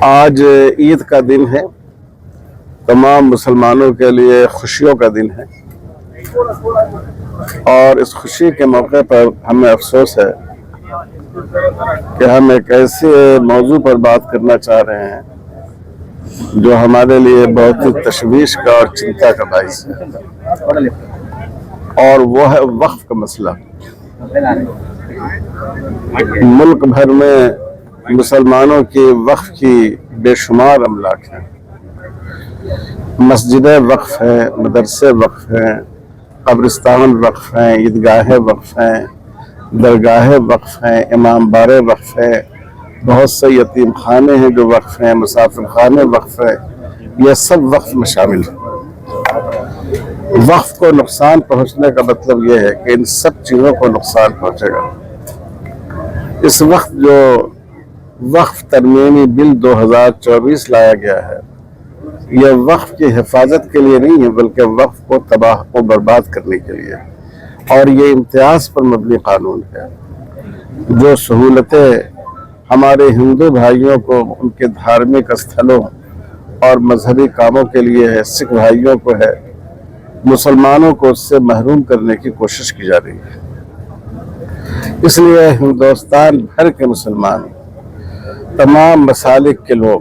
آج عید کا دن ہے، تمام مسلمانوں کے لیے خوشیوں کا دن ہے، اور اس خوشی کے موقع پر ہمیں افسوس ہے کہ ہم ایک ایسے موضوع پر بات کرنا چاہ رہے ہیں جو ہمارے لیے بہت ہی تشویش کا اور چنتا کا باعث ہے، اور وہ ہے وقف کا مسئلہ۔ ملک بھر میں مسلمانوں کی وقف کی بے شمار املاک ہیں، مسجدیں وقف ہیں، مدرسے وقف ہیں، قبرستان وقف ہیں، عیدگاہیں وقف ہیں، درگاہیں وقف ہیں، امام بارے وقف ہیں، بہت سے یتیم خانے ہیں جو وقف ہیں، مسافر خانے وقف ہیں، یہ سب وقف میں شامل ہیں۔ وقف کو نقصان پہنچنے کا مطلب یہ ہے کہ ان سب چیزوں کو نقصان پہنچے گا۔ اس وقت جو وقف ترمیمی بل 2024 لایا گیا ہے، یہ وقف کی حفاظت کے لیے نہیں ہے بلکہ وقف کو تباہ و برباد کرنے کے لیے، اور یہ امتیاز پر مبنی قانون ہے۔ جو سہولتیں ہمارے ہندو بھائیوں کو ان کے دھارمک استھلوں اور مذہبی کاموں کے لیے ہے، سکھ بھائیوں کو ہے، مسلمانوں کو اس سے محروم کرنے کی کوشش کی جا رہی ہے۔ اس لیے ہندوستان بھر کے مسلمان، تمام مسالک کے لوگ،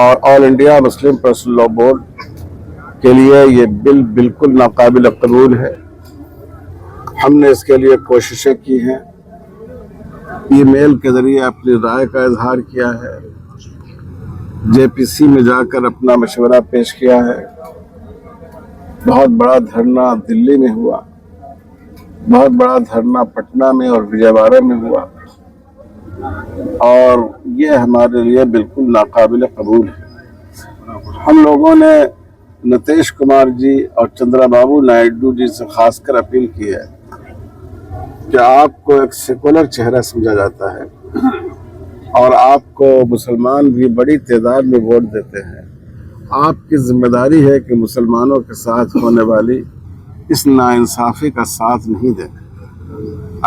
اور all India Muslim personal law board کے لیے یہ بل بالکل ناقابل قبول ہے۔ ہم نے اس کے لیے کوششیں کی ہیں، ای میل کے ذریعے اپنی رائے کا اظہار کیا ہے، جے پی سی میں جا کر اپنا مشورہ پیش کیا ہے، بہت بڑا دھرنا دلی میں ہوا، بہت بڑا دھرنا پٹنہ میں اور وجے واڑہ میں ہوا، اور یہ ہمارے لیے بالکل ناقابل قبول ہے۔ ہم لوگوں نے نتیش کمار جی اور چندرا بابو نائیڈو جی سے خاص کر اپیل کی ہے کہ آپ کو ایک سیکولر چہرہ سمجھا جاتا ہے، اور آپ کو مسلمان بھی بڑی تعداد میں ووٹ دیتے ہیں۔ آپ کی ذمہ داری ہے کہ مسلمانوں کے ساتھ ہونے والی اس ناانصافی کا ساتھ نہیں دیں۔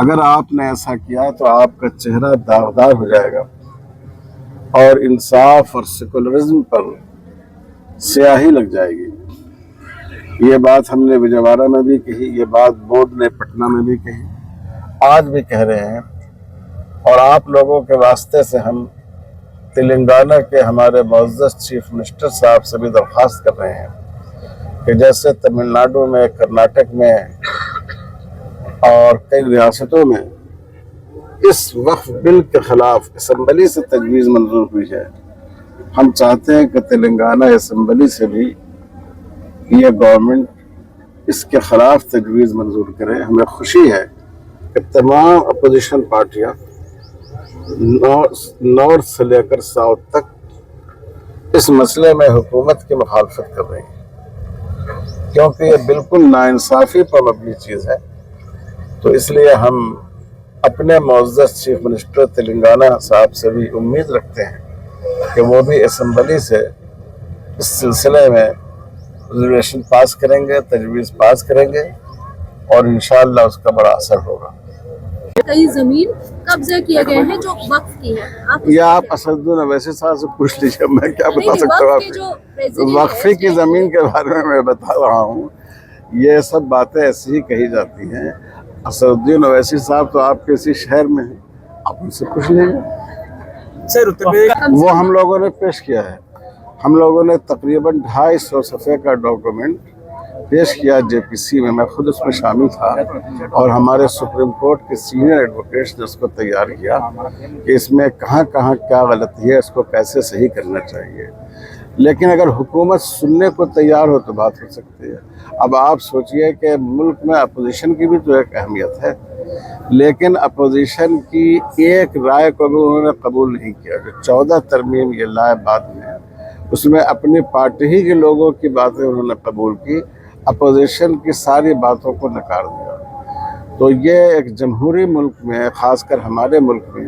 اگر آپ نے ایسا کیا تو آپ کا چہرہ داغدار ہو جائے گا، اور انصاف اور سیکولرزم پر سیاہی لگ جائے گی۔ یہ بات ہم نے وجے واڑہ میں بھی کہی، یہ بات بورڈ نے پٹنہ میں بھی کہی، آج بھی کہہ رہے ہیں، اور آپ لوگوں کے واسطے سے ہم تلنگانہ کے ہمارے معزز چیف منسٹر صاحب سے بھی درخواست کر رہے ہیں کہ جیسے تمل ناڈو میں، کرناٹک میں اور کئی ریاستوں میں اس وقف بل کے خلاف اسمبلی سے تجویز منظور ہوئی ہے، ہم چاہتے ہیں کہ تلنگانہ اسمبلی سے بھی یہ گورنمنٹ اس کے خلاف تجویز منظور کرے۔ ہمیں خوشی ہے کہ تمام اپوزیشن پارٹیاں نارتھ سے لے کر ساؤتھ تک اس مسئلے میں حکومت کی مخالفت کر رہی ہیں، کیونکہ یہ بالکل ناانصافی پر مبنی چیز ہے۔ تو اس لیے ہم اپنے معزز چیف منسٹر تلنگانہ صاحب سے بھی امید رکھتے ہیں کہ وہ بھی اسمبلی سے اس سلسلے میں ریزولوشن پاس کریں گے، تجویز پاس کریں گے، اور انشاءاللہ اس کا بڑا اثر ہوگا۔ کئی زمین قبضہ کیے گئے ہیں جو وقف کی ہے، یا آپ اسدالدین اویسی صاحب سے پوچھ لیجیے، میں کیا بتا سکتا ہوں۔ وقفے کی زمین کے بارے میں بتا رہا ہوں، یہ سب باتیں ایسی ہی کہی جاتی ہیں۔ اسدالدین اویسی صاحب تو آپ کے اسی شہر میں ہیں، آپ ان سے پوچھ لیجیے۔ وہ ہم لوگوں نے پیش کیا ہے، ہم لوگوں نے تقریباً 250 صفحے کا ڈاکومنٹ پیش کیا جے پی سی میں خود اس میں شامل تھا، اور ہمارے سپریم کورٹ کے سینئر ایڈوکیٹس نے اس کو تیار کیا کہ اس میں کہاں کہاں کیا غلطی ہے، اس کو کیسے صحیح کرنا چاہیے۔ لیکن اگر حکومت سننے کو تیار ہو تو بات ہو سکتی ہے۔ اب آپ سوچئے کہ ملک میں اپوزیشن کی بھی تو ایک اہمیت ہے، لیکن اپوزیشن کی ایک رائے کو بھی انہوں نے قبول نہیں کیا۔ جو 14 ترمیم یہ لائے بعد میں، اس میں اپنی پارٹی ہی کے لوگوں کی باتیں انہوں نے قبول کی، اپوزیشن کی ساری باتوں کو نکار دیا۔ تو یہ ایک جمہوری ملک میں، خاص کر ہمارے ملک میں،